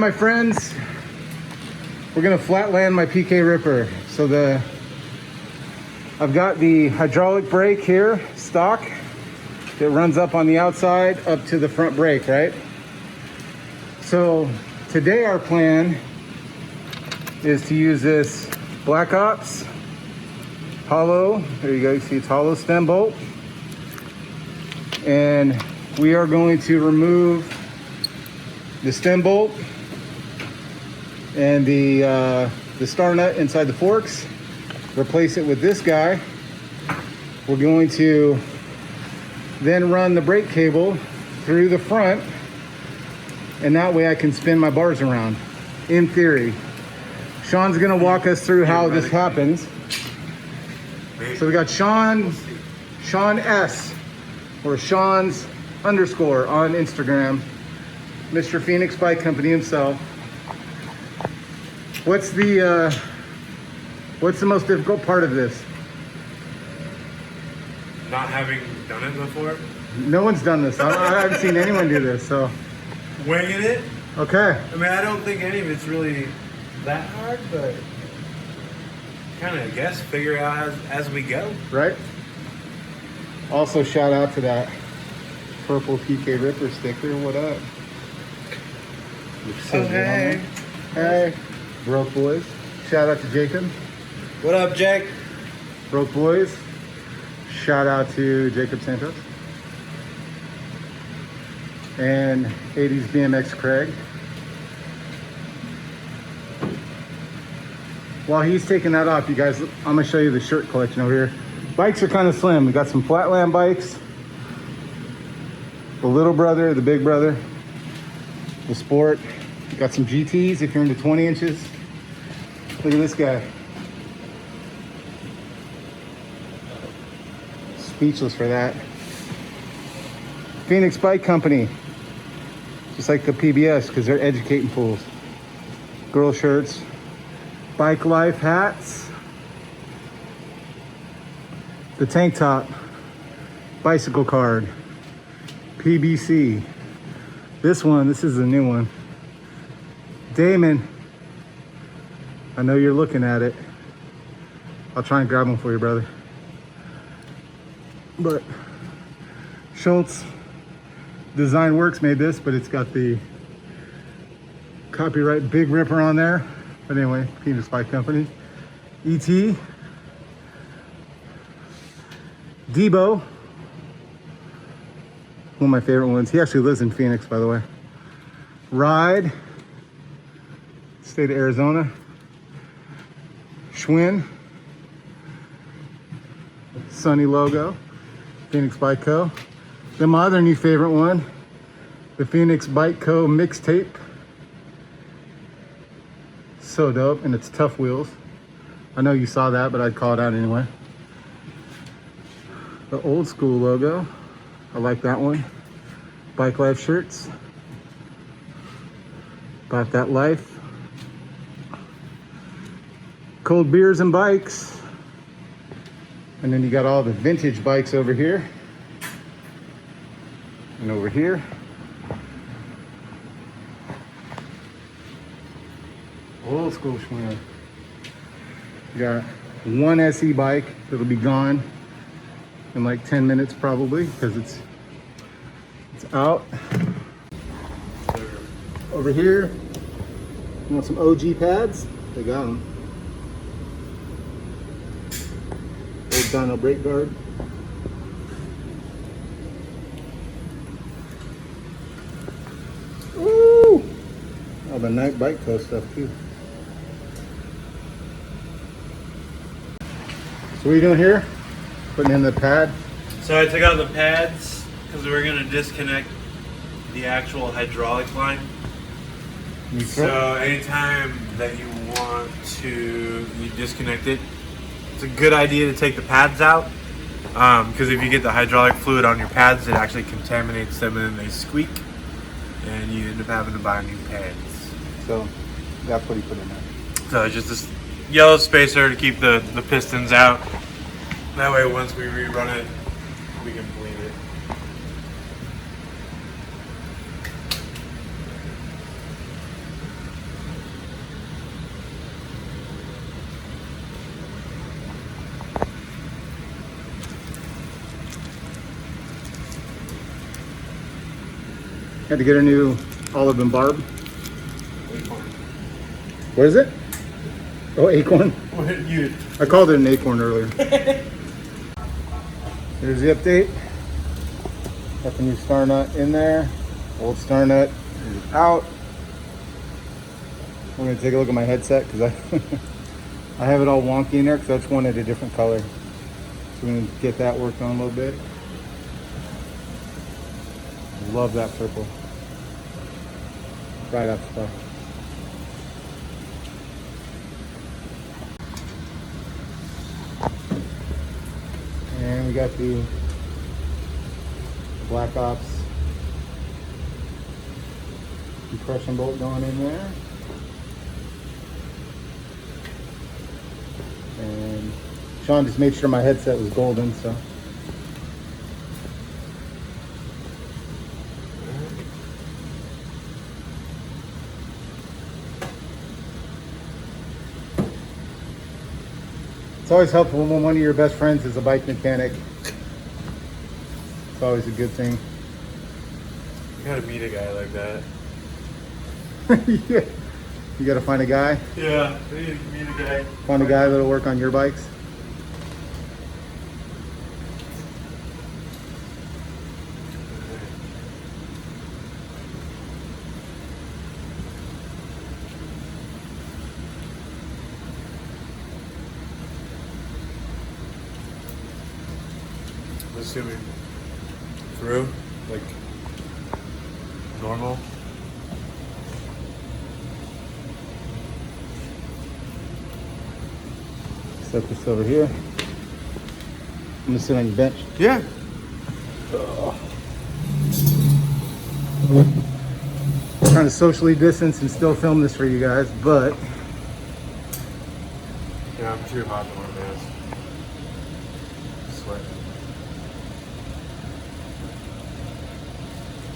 my friends, we're gonna flatland my PK Ripper. So I've got the hydraulic brake here, stock, that runs up on the outside up to the front brake, right? So today our plan is to use this Black Ops hollow, there you go, you see it's hollow stem bolt. And we are going to remove the stem bolt and the star nut inside the forks, replace it with this guy. We're going to then run the brake cable through the front, and that way I can spin my bars around, in theory. Sean's gonna walk us through how this happens. So we got Sean S, or Sean's _ on Instagram, Mr. Phoenix Bike Company himself. What's the most difficult part of this? Not having done it before. No one's done this. I haven't seen anyone do this, so. Winging it. Okay. I mean, I don't think any of it's really that hard, but kind of, I guess, figure out as we go. Right? Also, shout out to that purple PK Ripper sticker. What up? Oh, hey. Hey. Broke Boys. Shout out to Jacob. What up, Jake? Broke Boys. Shout out to Jacob Santos. And 80s BMX Craig. While he's taking that off, you guys, I'm gonna show you the shirt collection over here. Bikes are kind of slim. We got some flatland bikes, the little brother, the big brother, the sport. We got some GTs if you're into 20 inches. Look at this guy. Speechless for that. Phoenix Bike Company, just like the PBS, because they're educating fools. Girl shirts, Bike Life hats, the tank top, bicycle card, PBC. This is a new one. Damon, I know you're looking at it. I'll try and grab one for you, brother. But Schultz Design Works made this, but it's got the copyright Big Ripper on there. But anyway, Phoenix Bike Company. ET. Debo. One of my favorite ones. He actually lives in Phoenix, by the way. Ride. State of Arizona. Schwinn. Sunny logo. Phoenix Bike Co. Then my other new favorite one, the Phoenix Bike Co. mixtape. So dope, and it's tough wheels. I know you saw that, but I'd call it out anyway. The old school logo, I like that one. Bike Life shirts. About that life. Cold beers and bikes. And then you got all the vintage bikes over here. And over here. Old school Schwinn. You got one SE bike that'll be gone in like 10 minutes probably, because it's out. Over here, you want some OG pads? They got them. Old dyno brake guard. Woo! All the Night Bike Co stuff too. So what are you doing here? Putting in the pad? So I took out the pads because we're going to disconnect the actual hydraulic line. So anytime that you want to disconnect it, it's a good idea to take the pads out, because if you get the hydraulic fluid on your pads, it actually contaminates them and then they squeak and you end up having to buy new pads. So that's what he put in there. So it's just this yellow spacer to keep the pistons out. That way once we rerun it, we can bleed it. Had to get a new olive and barb. Acorn. What is it? Oh, acorn. What you? I called it an acorn earlier. Here's the update. Got the new star nut in there. Old star nut is out. We're gonna take a look at my headset because I have it all wonky in there because I just wanted a different color. So we're gonna get that worked on a little bit. Love that purple. Right off the top. And we got the Black Ops compression bolt going in there. And Sean just made sure my headset was golden, so. It's always helpful when one of your best friends is a bike mechanic. It's always a good thing. You gotta meet a guy like that. Yeah. You gotta find a guy. Yeah, you need to meet a guy. Find a guy that'll work on your bikes. I'm assuming through, like normal. Set this over here. I'm gonna sit on your bench. Yeah. Trying to socially distance and still film this for you guys, but Yeah, I'm too hot to wear a mask. Sweat.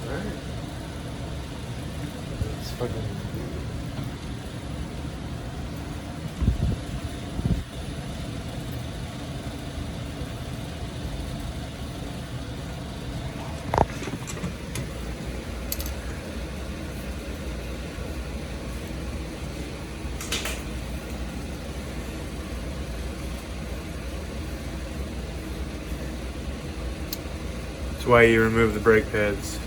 Alright. It's fucking. That's why you remove the brake pads.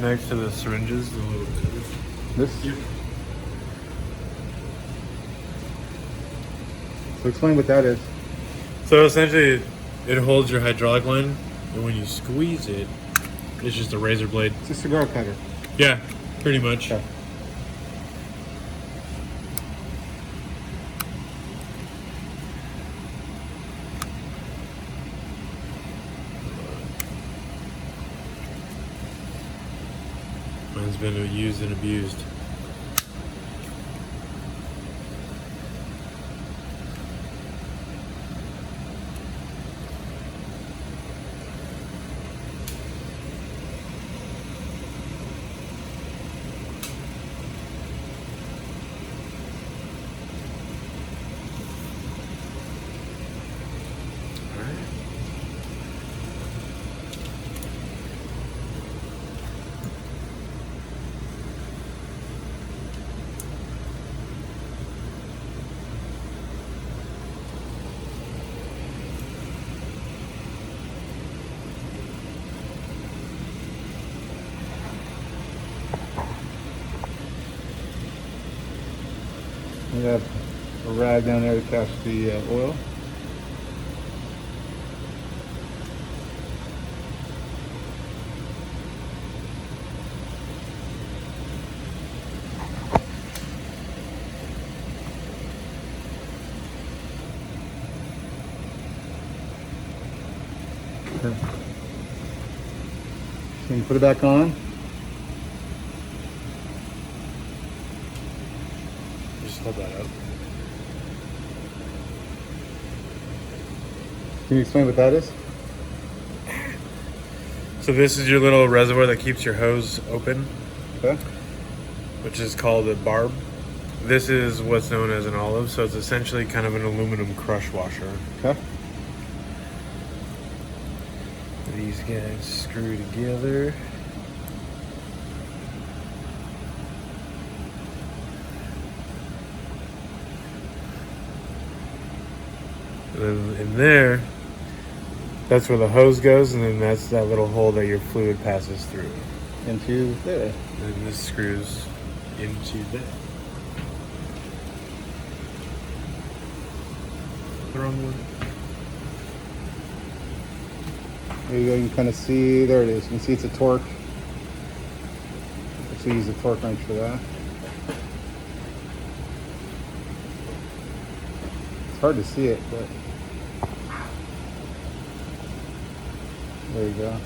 Next to the syringes, the little. this. Yep. So explain what that is. So essentially, it holds your hydraulic line, and when you squeeze it, it's just a razor blade. It's a cigar cutter. Yeah, pretty much. Okay. Mine's been used and abused. We have a rag down there to catch the oil. Okay. So you put it back on. Just hold that up. Can you explain what that is? So this is your little reservoir that keeps your hose open, Okay. which is called a barb. This is what's known as an olive, so it's essentially kind of an aluminum crush washer. Okay. These guys screw together. And then in there, that's where the hose goes, and then that's that little hole that your fluid passes through. Into there. And this screws into that. The wrong one. There you go. You can kind of see. There it is. You can see it's a torque. So use a torque wrench for that. It's hard to see it, but there you go.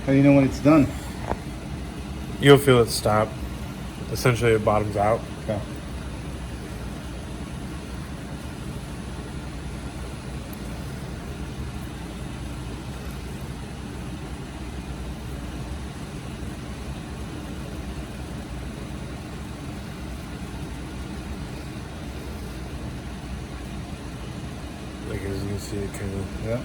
How do you know when it's done? You'll feel it stop. Essentially, it bottoms out. Okay. Like as you can see, it kind of. Yeah.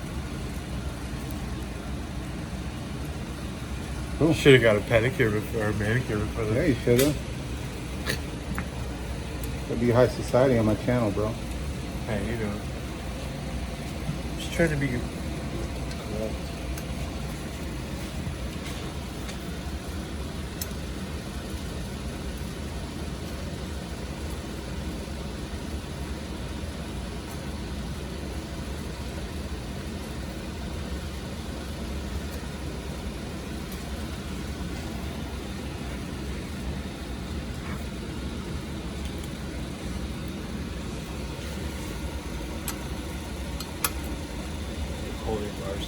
Cool. Should have got a pedicure before, or a manicure before Yeah, this. you should have. That'd be high society on my channel, bro. Hey, you know. Just trying to be correct. Holding bars.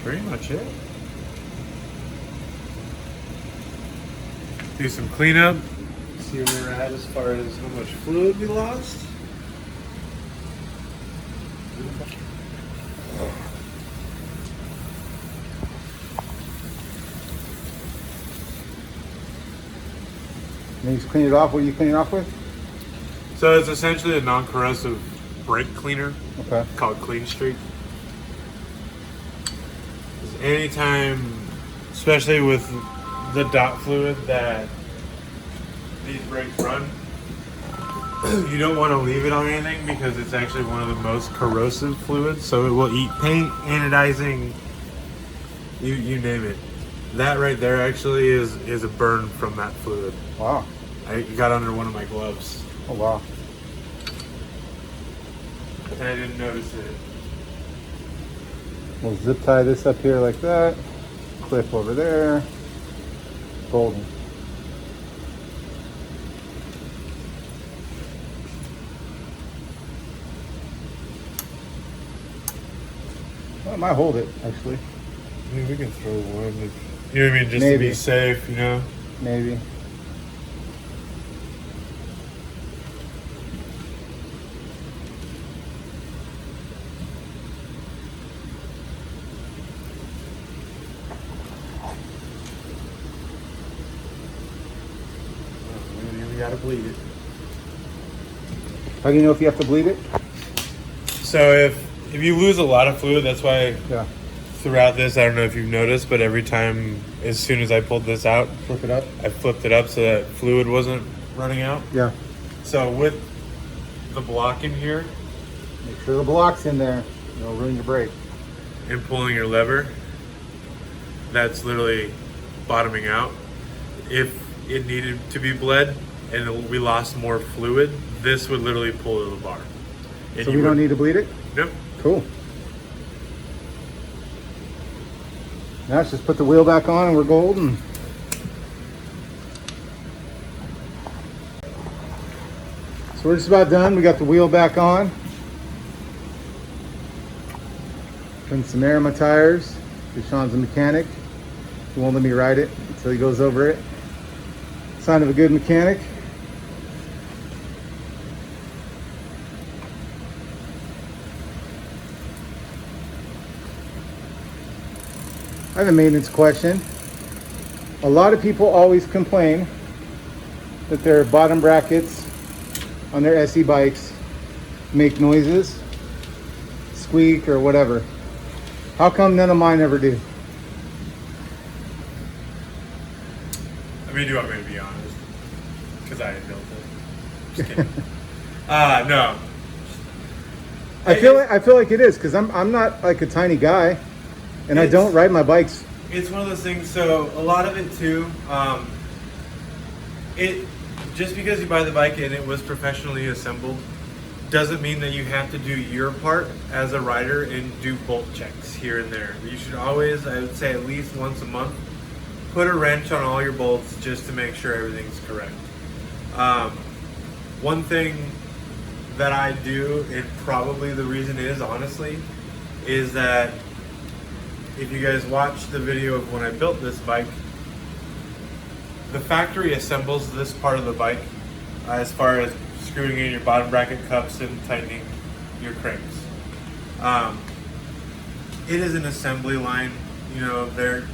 Pretty much it. Do some cleanup. See where we're at as far as how much fluid we lost. Then you just clean it off. What do you clean it off with? So it's essentially a non-corrosive brake cleaner Okay. called Clean Streak. 'Cause anytime, especially with the dot fluid that these brakes run, you don't want to leave it on anything because it's actually one of the most corrosive fluids. So it will eat paint, anodizing, you name it. That right there actually is a burn from that fluid. Wow. I got under one of my gloves Oh wow. and I didn't notice it. We'll zip tie this up here like that. Clip over there. Golden. Well, I might hold it actually. I mean, we can throw one. You know what I mean? Just to Maybe. be safe, you know? Maybe. We gotta bleed it. How do you know if you have to bleed it? So if you lose a lot of fluid, that's why Yeah. throughout this, I don't know if you've noticed, but every time, as soon as I pulled this out, Flip it up. I flipped it up so that fluid wasn't running out. Yeah. So with the block in here Make sure the block's in there. It'll ruin your brake. and pulling your lever, that's literally bottoming out. If it needed to be bled and we lost more fluid, this would literally pull to the bar. And So we don't need to bleed it? Nope. Cool. Now let's just put the wheel back on and we're golden. So we're just about done. We got the wheel back on. Putting some air in my tires. Sean's a mechanic. He won't let me ride it until he goes over it. Sign of a good mechanic. I have a maintenance question. A lot of people always complain that their bottom brackets on their SE bikes make noises, squeak or whatever. How come none of mine ever do? I mean, do you want me to be honest? Because I built it. Just kidding. No. I feel like it is because I'm not like a tiny guy, and I don't ride my bikes. It's one of those things. So a lot of it too. It just because you buy the bike and it was professionally assembled doesn't mean that you have to do your part as a rider and do bolt checks here and there. You should always, I would say, at least once a month, put a wrench on all your bolts just to make sure everything's correct. One thing that I do, and probably the reason is, honestly, is that if you guys watch the video of when I built this bike, the factory assembles this part of the bike as far as screwing in your bottom bracket cups and tightening your cranks. It is an assembly line, you know, they're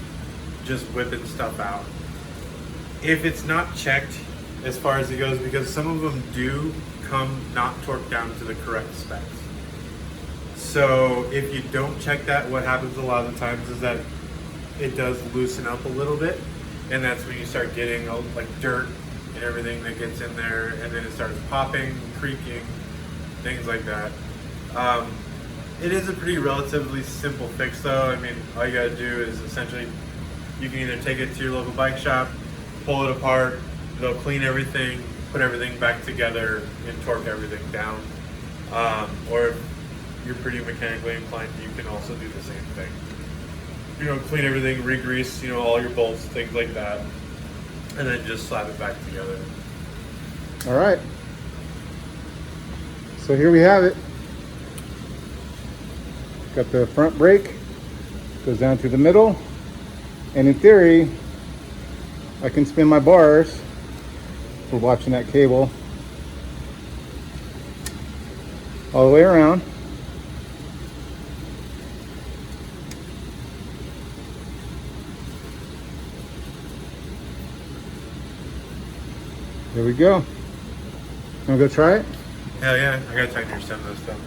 just whipping stuff out. If it's not checked as far as it goes, because some of them do come not torqued down to the correct specs. So if you don't check that, what happens a lot of the times is that it does loosen up a little bit, and that's when you start getting like dirt and everything that gets in there, and then it starts popping, creaking, things like that. It is a pretty relatively simple fix though. I mean, all you gotta do is essentially, you can either take it to your local bike shop, pull it apart, they'll clean everything, put everything back together, and torque everything down. Or if you're pretty mechanically inclined, you can also do the same thing. You know, clean everything, re-grease, you know, all your bolts, things like that, and then just slap it back together. All right. So here we have it. Got the front brake, goes down through the middle, and in theory, I can spin my bars. We're watching that cable all the way around. There we go. Wanna go try it? Hell yeah, I gotta tighten your stem though stuff.